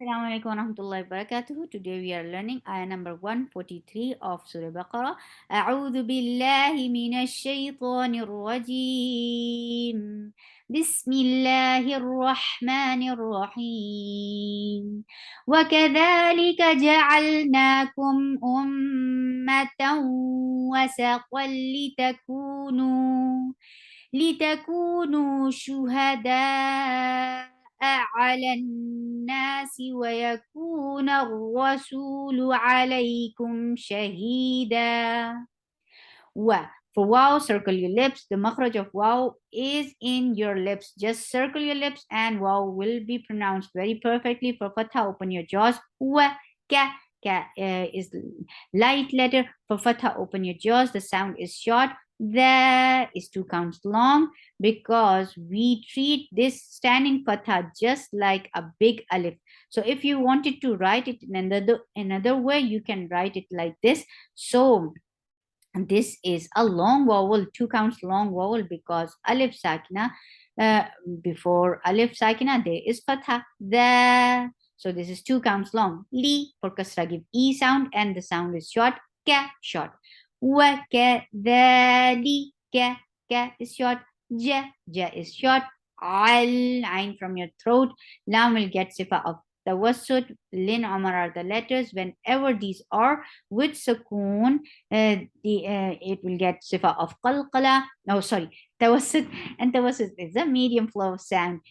Assalamu alaikum wa rahmatullahi wa barakatuh. Today we are learning ayah number 143 of Surah Baqarah. أعوذ بالله من الشيطان الرجيم. بسم الله الرحمن الرحيم. وكذلك جعلناكم أمة وسطا لتكونوا شهداء على الناس ويكون الرسول عليكم شهيدا. For wow, circle your lips. The makhraj of wow is in your lips. Just circle your lips and wow will be pronounced very perfectly. For fatha, open your jaws. Wa, ka, is light letter. For fatha, open your jaws. The sound is short. The is 2 counts long because we treat this standing fatha just like a big alif. So if you wanted to write it in another way, you can write it like this. So and this is a long vowel, 2 counts long vowel because alif sakina, before alif sakina there is fatha, the. So this is 2 counts long. Li for kasra give e sound and the sound is short. Ka short. Wa ka the ka is short. Ja is short. Al ain from your throat. Lam will get sifa of tawassut. Lin Omar are the letters. Whenever these are with sukoon, it will get sifa of qalqala. No, sorry, tawassut. And tawassut is a medium flow of sound.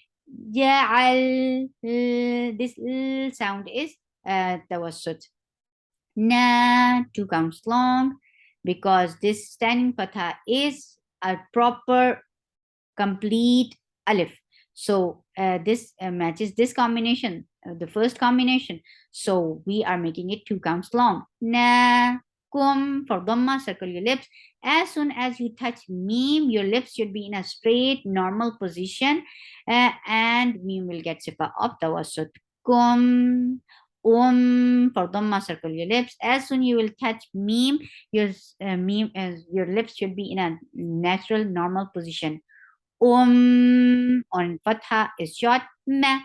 Ja'al, this sound is tawassut. Na, 2 counts long because this standing fatha is a proper complete alif. So this matches this combination, the first combination. So we are making it 2 counts long. Na, kum. For dhamma, circle your lips. As soon as you touch meme, your lips should be in a straight, normal position, and meme will get sifa of tawassut. Kum. For dhamma, circle your lips. As soon you will touch meme, your lips should be in a natural, normal position. On fatha is short. Ma,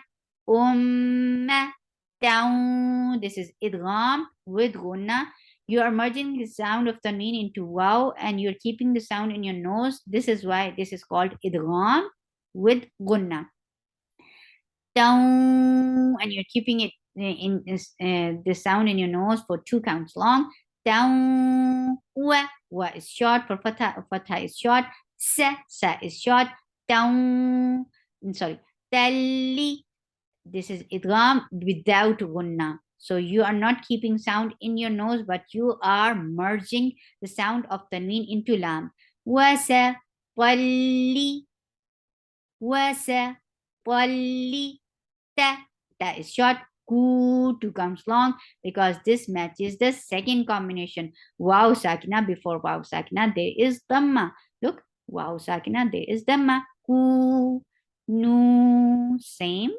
down. This is idgham with gunna. You are merging the sound of tanween into waw and you're keeping the sound in your nose. This is why this is called idgham with gunna. Down, and you're keeping it in the sound in your nose for 2 counts long. Down. Wa is short. For fatha is short. Sa is short. Down. Sorry. Tali. This is idgham without gunna. So you are not keeping sound in your nose, but you are merging the sound of tanween into lam. Wasa, tali, wasa, tali, ta. Ta is short. Ku, 2 counts long because this matches the second combination. Wow sakina, before wow sakina there is dhamma. Look, wow sakina there is dhamma. Ku, nu, same.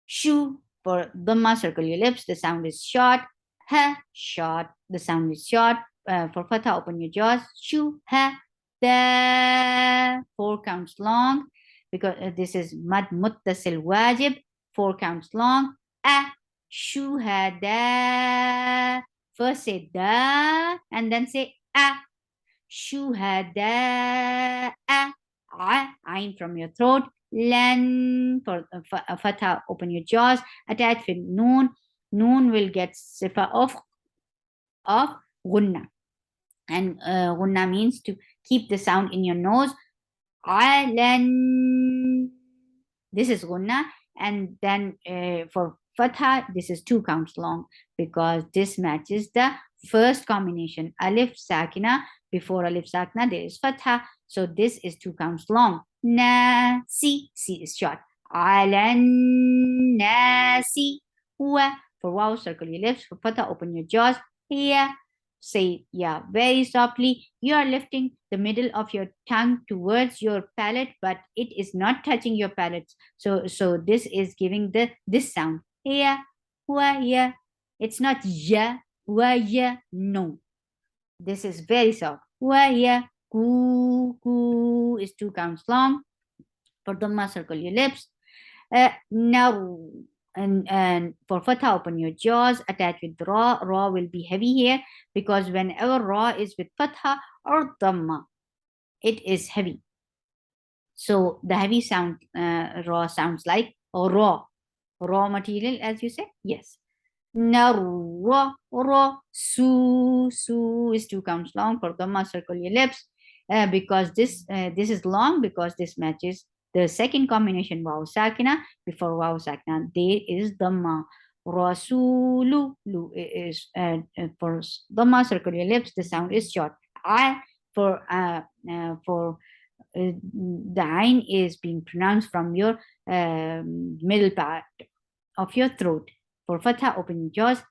Shu, for dhamma, circle your lips. The sound is short. Ha, short. The sound is short. For fatha, open your jaws. Shu, ha. Da, 4 counts long because this is mad muttasil wajib. 4 counts long. A, shuhada. First say da and then say a. Shuhada. A, ain from your throat. Lan, for fatha, open your jaws. Attach with noon. Noon will get sifa of gunna. And gunna means to keep the sound in your nose. Alan. This is gunna. And then for fatha, this is 2 counts long because this matches the first combination. Alif sakina. Before alif sakina, there is fatha. So this is 2 counts long. Nasi. Si is short. Alan nasi. Wa. For wow, circle your lips. For fatha, open your jaws. Here. Say yeah very softly. You are lifting the middle of your tongue towards your palate, but it is not touching your palate. So this is giving this sound. Yeah, wa yeah. It's not ya, wa yeah. No. This is very soft. Wa yeah. Ku is 2 counts long. For dhamma, circle your lips. Nar. And for fatha, open your jaws, attach with ra. Ra will be heavy here because whenever ra is with fatha or dhamma, it is heavy. So the heavy sound, raw sounds like raw material, as you say. Yes. Narwa, raw, su is 2 counts long. For dhamma, circle your lips because this is long because this matches the second combination waw sakina. Before waw sakina, there is dhamma. Rasulu lu is for dhamma, circle your lips. The sound is short. I for the ain is being pronounced from your middle part of your throat. For fatha, open your jaws.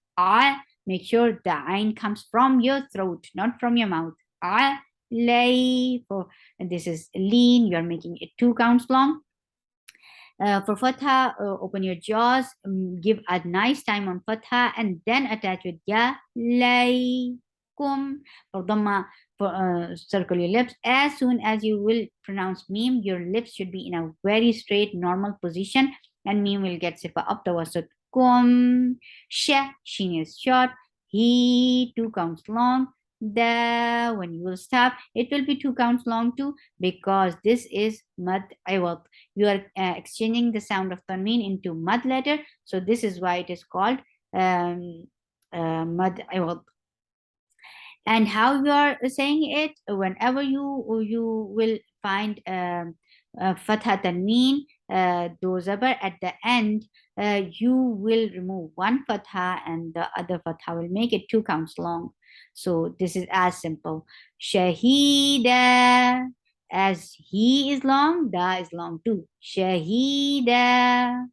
Make sure the ain comes from your throat, not from your mouth. Lay for, and this is lean. You are making it 2 counts long. For fatha, open your jaws, give a nice time on fatha, and then attach with ya, lay, kum. For dhamma, circle your lips. As soon as you will pronounce meme, your lips should be in a very straight, normal position, and meme will get sifa up the wasut. Kum, sheen is short, he 2 counts long. The when you will stop, it will be 2 counts long too because this is mad iwat. You are exchanging the sound of tanween into mad letter, so this is why it is called mad iwad. And how you are saying it, whenever you will find fatha tanween, do zabar at the end, you will remove one fatha and the other fatha will make it 2 counts long. So this is as simple. Shahida, as he is long, da is long too. Shahida.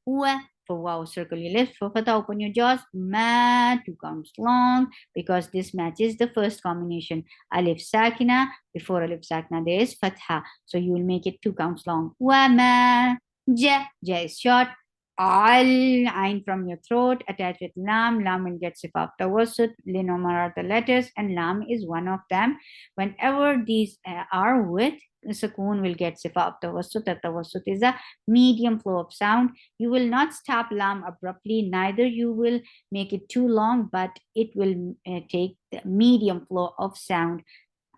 For wow, circle your lips. For fatha, open your jaws. Ma, 2 counts long because this matches the first combination. Alif sakina. Before alif sakina, there is fatha. So you will make it 2 counts long. Wa ma, ja. Ja is short. Al, ain from your throat. Attach with lam. Lam will get sifat tawassut. Linomar are the letters, and lam is one of them. Whenever these are with sukoon, will get sifat tawassut. Tawassut is a medium flow of sound. You will not stop lam abruptly, neither you will make it too long, but it will take the medium flow of sound.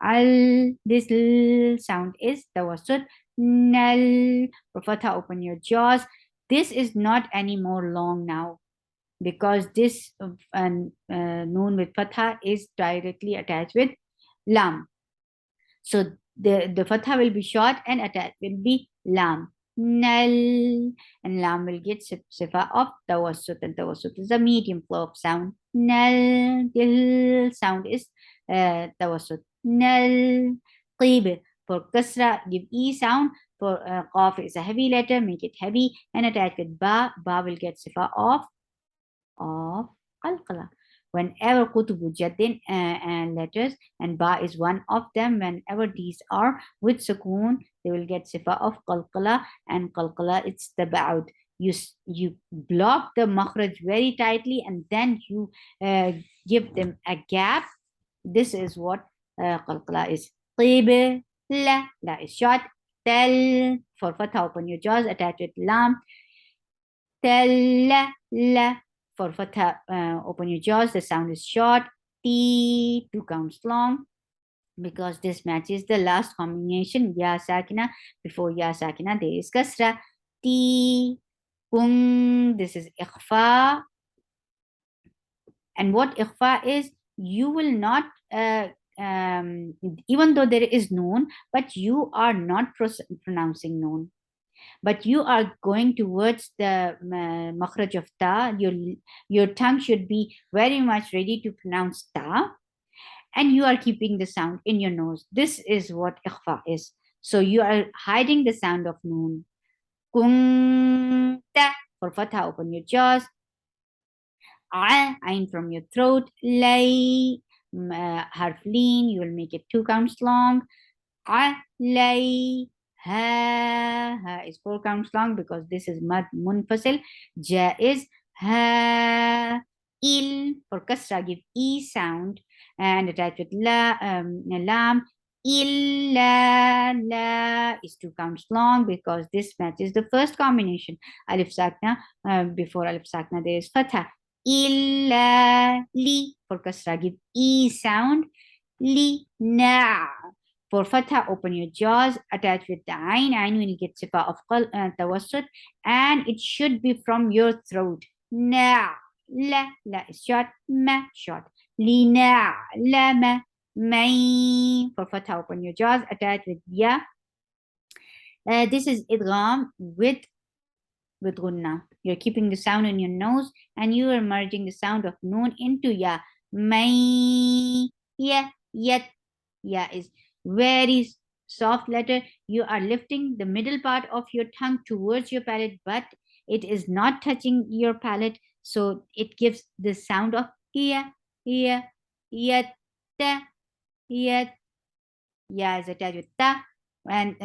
Al, this l sound is tawassut. Nal, for fatha, open your jaws. This is not any more long now because this noon with fatha is directly attached with lam. So the fatha will be short and attached will be lam. Nal, and lam will get sifa of tawassut, and tawassut is a medium flow of sound. Nal, the sound is tawassut. Nal, qib, for kasra, give e sound. For qaf is a heavy letter, make it heavy and attach with ba. Ba will get sifa of qalqala. Whenever kutubu jaddin letters, and ba is one of them, whenever these are with sukoon, they will get sifa of qalqala, and qalqala it's the ba'ud. You block the makhraj very tightly and then you give them a gap. This is what qalqala is. Qib, la is short. Tel, for fatha, open your jaws, attach with lam. Tel, la, for fatha, open your jaws, the sound is short. T, 2 counts long because this matches the last combination, ya sakina. Before ya sakina, there is kasra. T, kung, this is ikhfa. And what ikhfa is, you will not, even though there is noon, but you are not pronouncing noon. But you are going towards the makhraj of ta. Your tongue should be very much ready to pronounce ta, and you are keeping the sound in your nose. This is what ikhfa is. So you are hiding the sound of noon. Kung ta, for fatha, open your jaws. Ain from your throat. Lay, harf lean, you will make it 2 counts long. Lay, ha is 4 counts long because this is mad munfasil. Ja is ha. Il, for kasra, give e sound and attach with lam. Illa, la is 2 counts long because this matches the first combination. Alif sakna, before alif sakna there is fatha. Illa, li for kasra, give e sound. Li, na. For fatha, open your jaws, attach with the ayn. Ayn will get sifa of tawassut, and it should be from your throat. Na, la is short, ma short. Li, na, la, ma. May for fatha, open your jaws, attach with ya. This is idgham with gunna. You're keeping the sound in your nose and you are merging the sound of noon into ya. May, ya, yet. Ya is very soft letter. You are lifting the middle part of your tongue towards your palate, but it is not touching your palate. So it gives the sound of ya, ya, yet, yet. Ya is attached with ta, and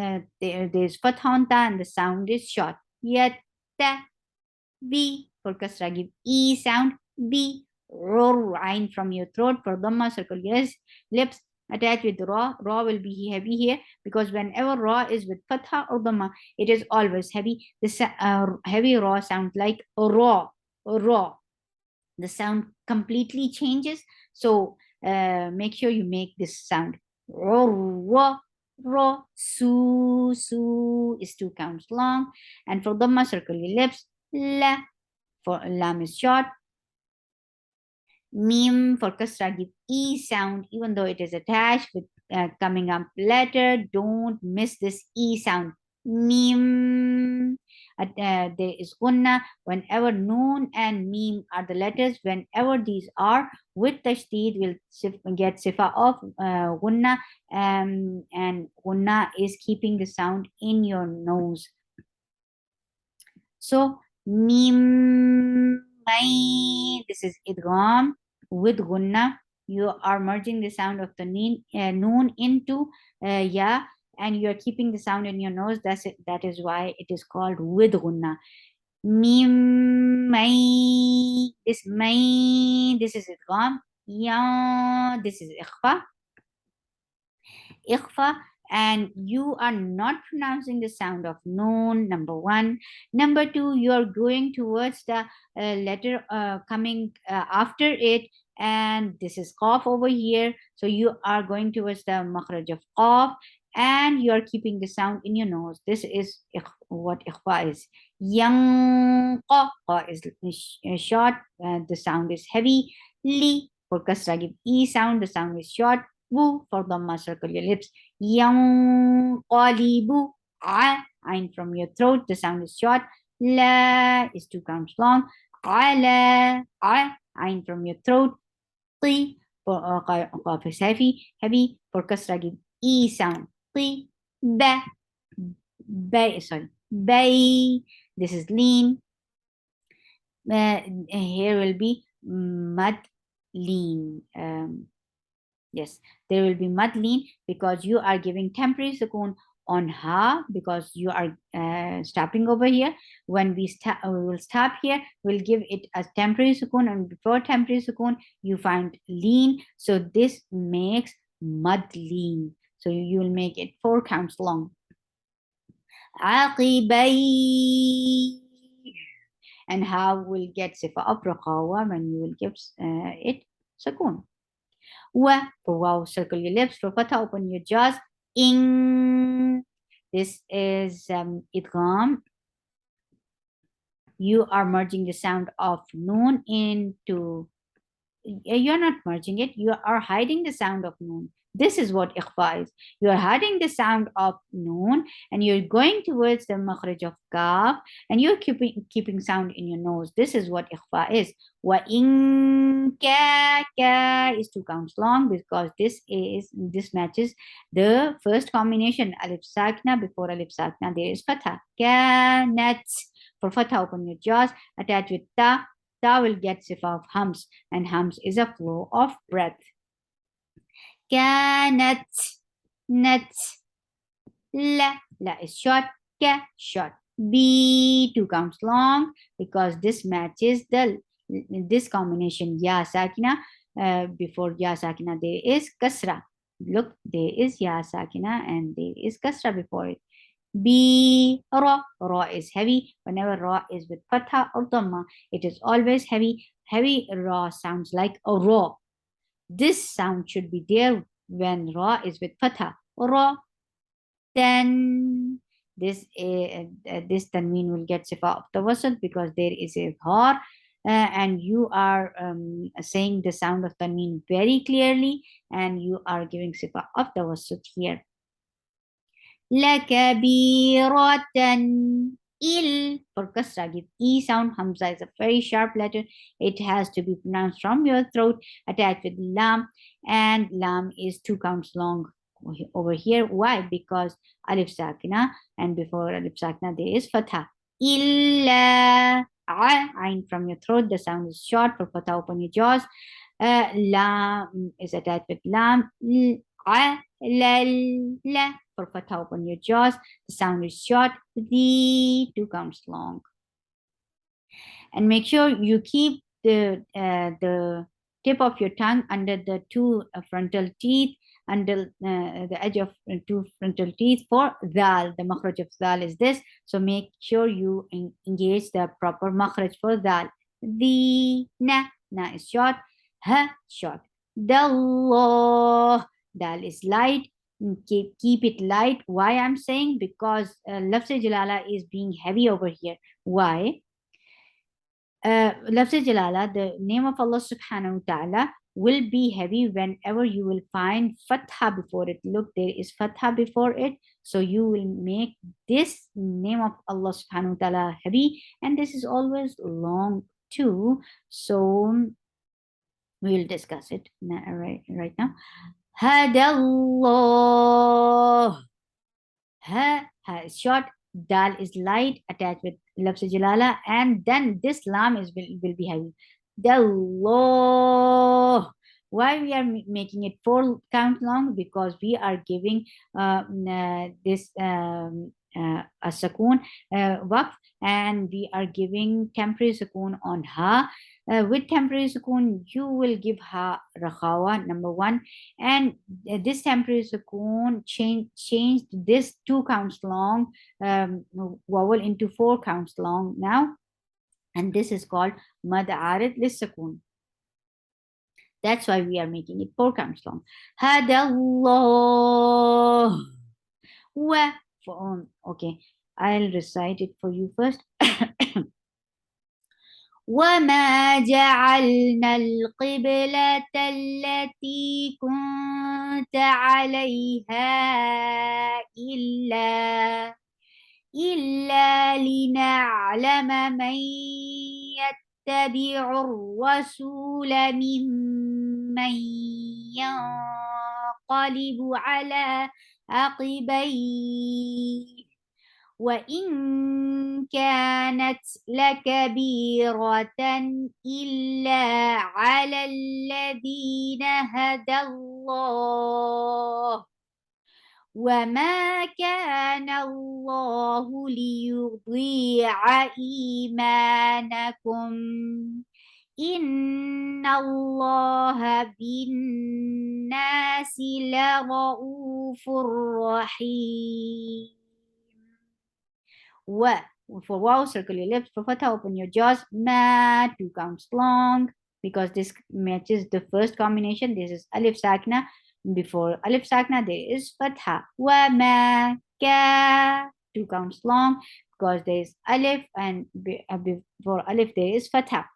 there's fatha on ta, and the sound is short. Yet, ta, b for kasra, give e sound. B, roar, ain from your throat. For dhamma, circle your lips. Attached with ra. Ra will be heavy here because whenever ra is with fatha or dhamma, it is always heavy. This heavy ra sounds like raw, raw. The sound completely changes. So make sure you make this sound. Ro, ro, su is 2 counts long. And for dhamma, circle your lips. La, for lam is short. Mim for kasra, give e sound, even though it is attached with coming up letter. Don't miss this e sound. Mim. There is gunna. Whenever noon and mim are the letters, whenever these are with tashdid, will get sifa of gunna, and gunna is keeping the sound in your nose. So mim, may, this is idgham with gunna. You are merging the sound of the noon into ya, and you are keeping the sound in your nose. That's it. That is why it is called with gunna. Mim, may, this is idgham. Ya, this is ikhfa, and you are not pronouncing the sound of noon, number one. Number two, you're going towards the letter coming after it, and this is qaf over here. So you are going towards the makhraj of qaf, and you're keeping the sound in your nose. This is what ikhfa is. Yang, qa is short, the sound is heavy. Li, for kasra, give e sound, the sound is short. Bu for dhamma, circle your lips. Yanqalibu, ain from your throat, the sound is short. La is 2 counts long. Ala, ain from your throat. Ti for qaf is heavy for kasra, give e sound. Ti, ba, sorry, bay. This is lean. Here will be mad lean. Yes, there will be mad lean because you are giving temporary sukoon on ha, because you are stopping over here. When we will stop here, we'll give it a temporary sukoon, and before temporary sukoon, you find lean. So this makes mad lean. So you will make it 4 counts long. Aqibay. And how will get sifa of raqawa when you will give it sukoon. Wa for wow, circle your lips. For fatha, open your jaws. Ing. This is idgham. You are merging the sound of noon into. You're not merging it. You are hiding the sound of noon. This is what ikhfa is. You are hiding the sound of noon, and you're going towards the makhraj of kaf, and you're keeping sound in your nose. This is what ikhfa is. Wa in ka is 2 counts long because this matches the first combination. Alif sakna, before alif sakna there is fatha. Kanat, for fatha, open your jaws, attach with ta. Ta will get sifa of hums, and hums is a flow of breath. Kanat, nat, la is short, ka short. B 2 counts long because this matches this combination. Ya sakina, before ya sakina there is kasra. Look, there is ya sakina and there is kasra before it. B ra. Ra is heavy. Whenever ra is with fatha or dhamma, it is always heavy. Heavy ra sounds like a raw. This sound should be there when ra is with fatha. Ra. Then this tanween will get sifa of tawassut because there is a har, and you are saying the sound of tanween very clearly, and you are giving sifa of tawassut here. لكبيرة il for kasra give e sound. Hamza is a very sharp letter. It has to be pronounced from your throat, attached with lam, and lam is 2 counts long over here. Why? Because alif sakina, and before alif sakina there is fatha. Illa ain from your throat. The sound is short. For fatha, open your jaws. Lam is attached with lam. La for fatha, open your jaws. The sound is short. The 2 counts long. And make sure you keep the tip of your tongue under the 2 frontal teeth, under the edge of 2 frontal teeth for dal. The makhraj of dal is this. So make sure you engage the proper makhraj for dal. The na is short. Ha short. Dallah. Dal is light. Keep it light. Why I'm saying? Because lafz jalala is being heavy over here. Why? Lafz jalala, the name of Allah subhanahu wa ta'ala, will be heavy whenever you will find fatha before it. Look, there is fatha before it. So you will make this name of Allah subhanahu wa ta'ala heavy, and this is always long too. So we will discuss it right now. Hadallah. Ha is short, dal is light, attached with lafz jalala, and then this lam will be heavy. Dallah. Why we are making it 4 count long? Because we are giving this a sukoon waqf, and we are giving temporary sukoon on ha. With temporary sukoon, you will give ha rakhawa, number 1, and this temporary sukoon changed this 2 counts long vowel into 4 counts long now, and this is called mad arid lis sukoon. That's why we are making it 4 counts long. Hadallah wa okay, I'll recite it for you first. وما جعلنا القبلة التي كنت عليها إلا لنعلم من يتبع الرسول ممن ينقلب على عقبيه وإن كانت لكبيرة إلا على الذين هدى الله وما كان الله ليضيع إيمانكم إن الله بالناس لرؤوف رحيم. For wow, circle your lips. For fatha, open your jaws. Ma, 2 counts long, because this matches the first combination. This is alif sakna. Before alif sakna, there is fatha. Wa ma ka, 2 counts long, because there is alif, and before alif there is fatha.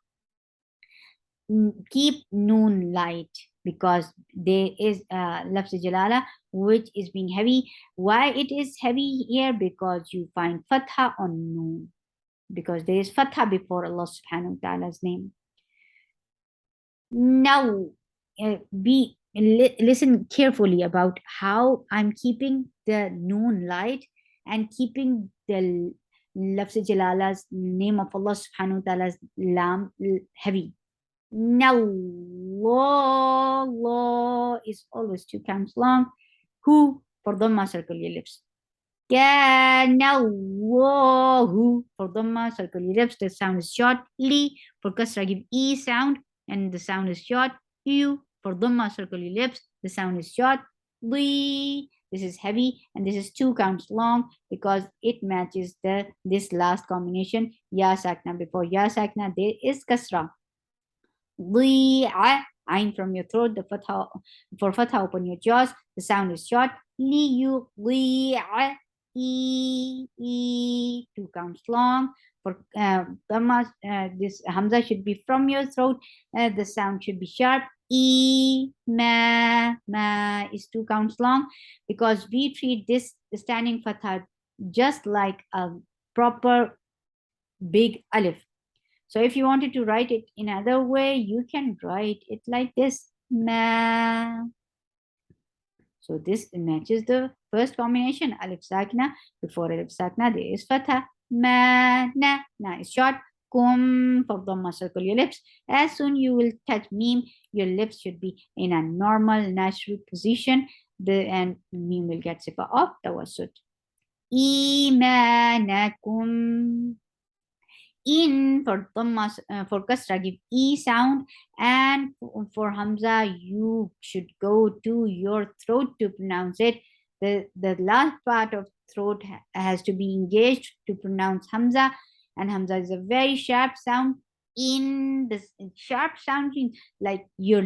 Keep noon light, because there is lafz jalala which is being heavy. Why it is heavy here? Because you find fatha on noon, because there is fatha before Allah subhanahu wa ta'ala's name. Now listen carefully about how I'm keeping the noon light and keeping the lafz jalala's name of Allah subhanahu wa ta'ala's lam heavy. Now, law is always 2 counts long. Who for dhamma, circle your lips. Who for dhamma, circle your lips. The sound is short. Li for kasra, give e sound, and the sound is short. You for dhamma, circle your lips. The sound is short. Li. This is heavy and this is 2 counts long because it matches this last combination. Ya sakna, before ya sakna there is kasra. Li'a, ayn from your throat, the fatha, for fatha open your jaws, the sound is short. Liu, li'a, 2 counts long. For dhamma, this hamza should be from your throat, the sound should be sharp. Ma is 2 counts long because we treat this standing fatha just like a proper big alif. So if you wanted to write it in another way, you can write it like this. Ma. So this matches the first combination, alif sakna. Before alif sakna, there is fatha. Ma, na. Na is short. Kum, for dhamma, circle your lips. As soon you will touch meme, your lips should be in a normal, natural position. And meme will get sifa of tawassut. Imanakum. In for dhamma, for kasra give e sound, and for hamza you should go to your throat to pronounce it. The last part of throat has to be engaged to pronounce hamza, and hamza is a very sharp sound. In the sharp sounding, like your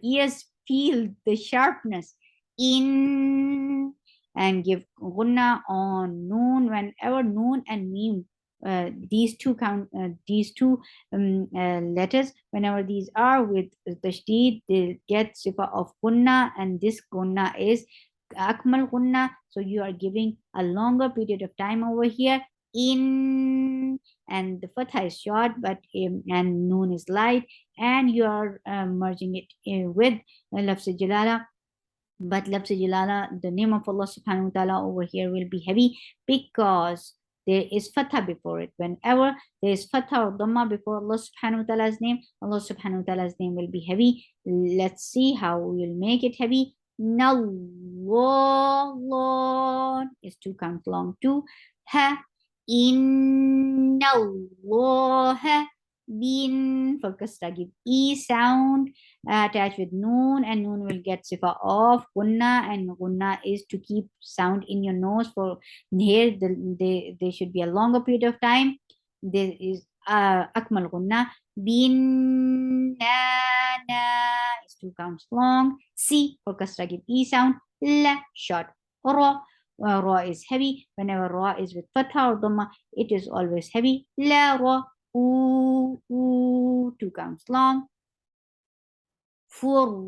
ears feel the sharpness. In, and give gunna on noon whenever noon and meme, these two letters, whenever these are with tashdid, they get sifa of gunna, and this gunna is akmal gunna. So you are giving a longer period of time over here. In, and the fatha is short, but and noon is light, and you are merging it with lafz jalala. But lafz jalala, the name of Allah subhanahu wa ta'ala over here will be heavy because there is fatha before it. Whenever there is fatha or dhamma before Allah subhanahu wa ta'ala's name, Allah subhanahu wa ta'ala's name will be heavy. Let's see how we will make it heavy. Nallah is 2 counts long too. Ha. Inna Allah bin, for kasra give e sound, attached with noon, and noon will get sifa of gunna, and gunna is to keep sound in your nose. For here there should be a longer period of time. There is akmal gunna. Bin na is 2 counts long. C for kasra give e sound. La short. Ra, ra is heavy. Whenever ra is with fatha or dhamma, it is always heavy. La ra. Ooh, 2 counts long. For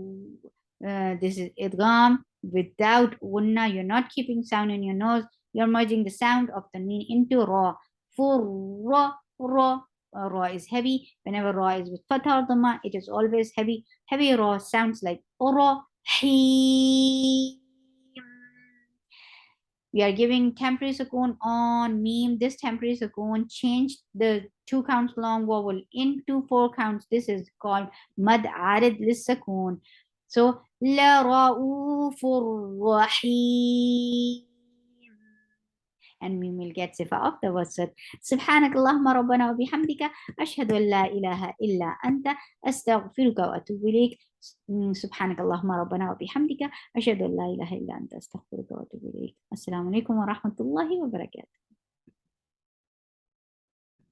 this is idgham without gunna. You're not keeping sound in your nose. You're merging the sound of the meen into ra. For ra, ra. Ra is heavy. Whenever ra is with fatha or dhamma, it is always heavy. Heavy ra sounds like ra. He. We are giving temporary sukoon on meme. This temporary sukoon changed the 2 counts long vowel into 4 counts. This is called mad arid lis sukoon. So la ra'ufur rahim, and meme will get sifa of the wasat. سبحانك اللهم ربنا وبحمدك أشهد أن لا إله إلا أنت أستغفرك وأتوب إليك. سبحانك اللهم ربنا وبحمدك أشهد أن لا إله إلا أنت أستغفرك وأتوب إليك. السلام عليكم ورحمة الله وبركاته.